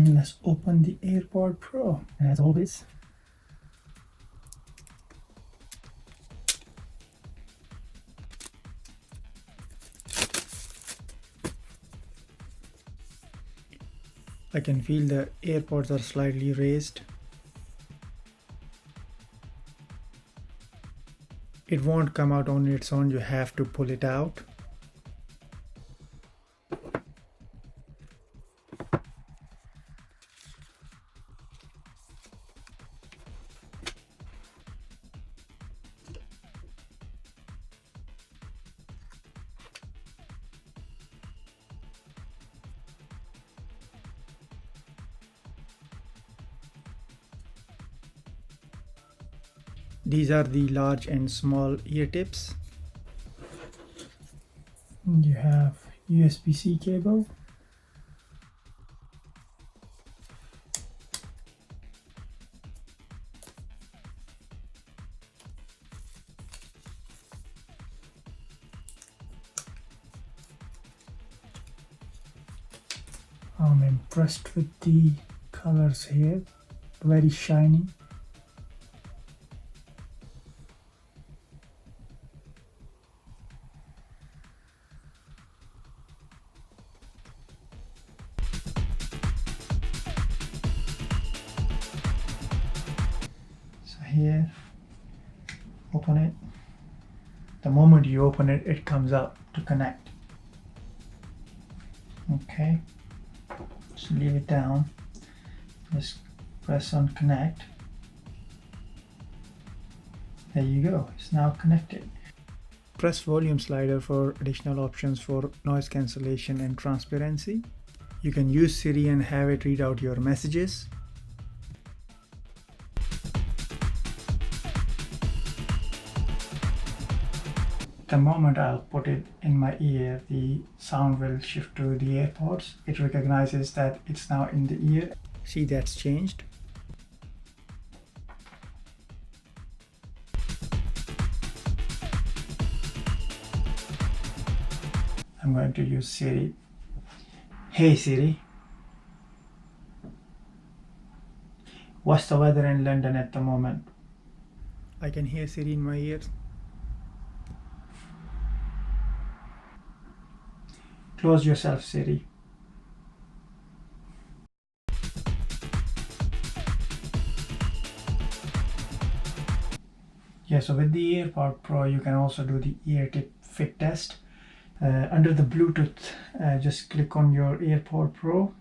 Let's open the AirPod Pro. And as always, I can feel the AirPods are slightly raised. It won't come out on its own, you have to pull it out. These are the large and small ear tips. You have USB-C cable. I'm impressed with the colors here, very shiny. Here, open it. The moment you open it, it comes up to connect. Okay, just leave it down. Just press on connect. There you go, it's now connected. Press volume slider for additional options for noise cancellation and transparency. You can use Siri and have it read out your messages. The moment I'll put it in my ear, the sound will shift to the AirPods. It recognizes that it's now in the ear. See, that's changed. I'm going to use Siri. Hey Siri, what's the weather in London at the moment? I can hear Siri in my ears. Close yourself, Siri. Yeah, so with the AirPod Pro, you can also do the ear tip fit test. Under the Bluetooth, just click on your AirPod Pro,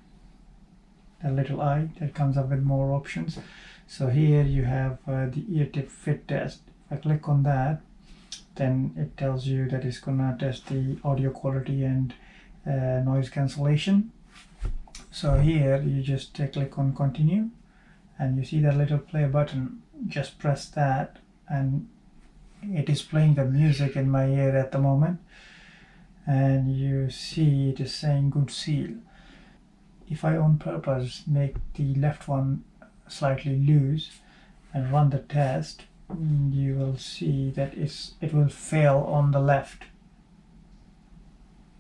the little eye that comes up with more options. So here you have the ear tip fit test. If I click on that, then it tells you that it's gonna test the audio quality and noise cancellation. So here you just click on continue, and you see that little play button. Just press that, and it is playing the music in my ear at the moment, and you see it is saying good seal. If I on purpose make the left one slightly loose and run the test, you will see that it will fail on the left.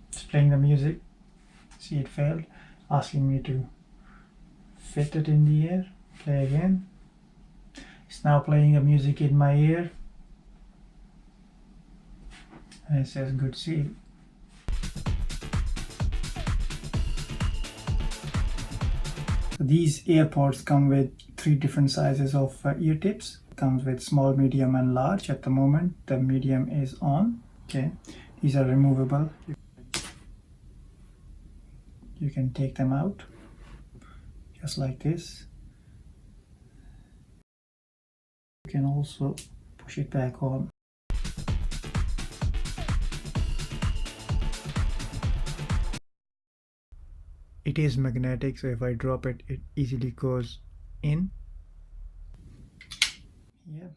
It's playing the music. See, it failed, asking me to fit it in the ear. Play again. It's now playing the music in my ear, and it says good seal. These AirPods come with 3 different sizes of ear tips. Comes with small, medium and large. At the moment the medium is on. Okay, these are removable. You can take them out just like this. You can also push it back on. It is magnetic, so if I drop it, it easily goes in. Yeah.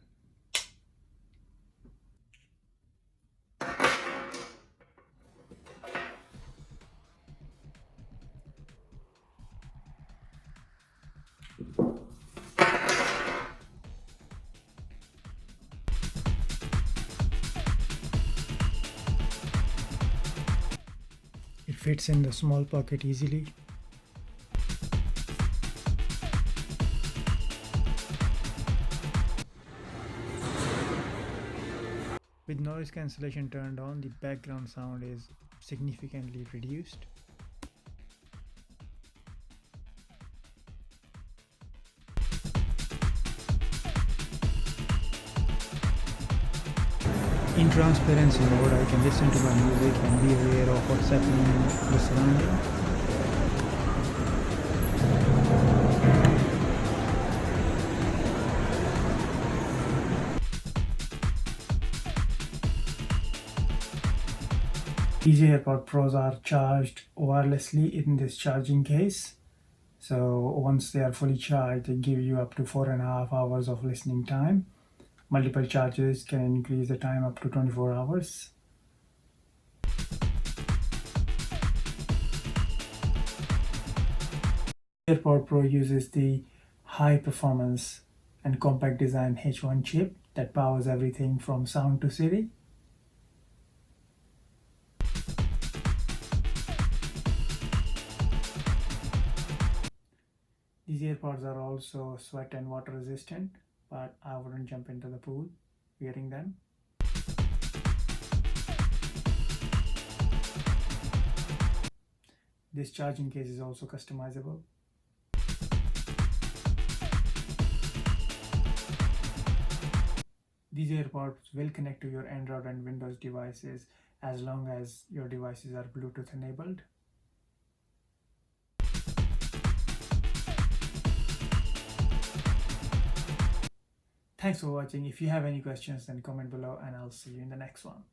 It fits in the small pocket easily. noise cancellation turned on, the background sound is significantly reduced. In transparency mode, I can listen to my music and be aware of what's happening in the surrounding. These AirPod Pros are charged wirelessly in this charging case. So once they are fully charged, they give you up to 4.5 hours of listening time. Multiple charges can increase the time up to 24 hours. AirPod Pro uses the high performance and compact design H1 chip that powers everything from sound to Siri. These AirPods are also sweat and water resistant, but I wouldn't jump into the pool wearing them. This charging case is also customizable. These AirPods will connect to your Android and Windows devices as long as your devices are Bluetooth enabled. Thanks for watching. If you have any questions, then comment below and I'll see you in the next one.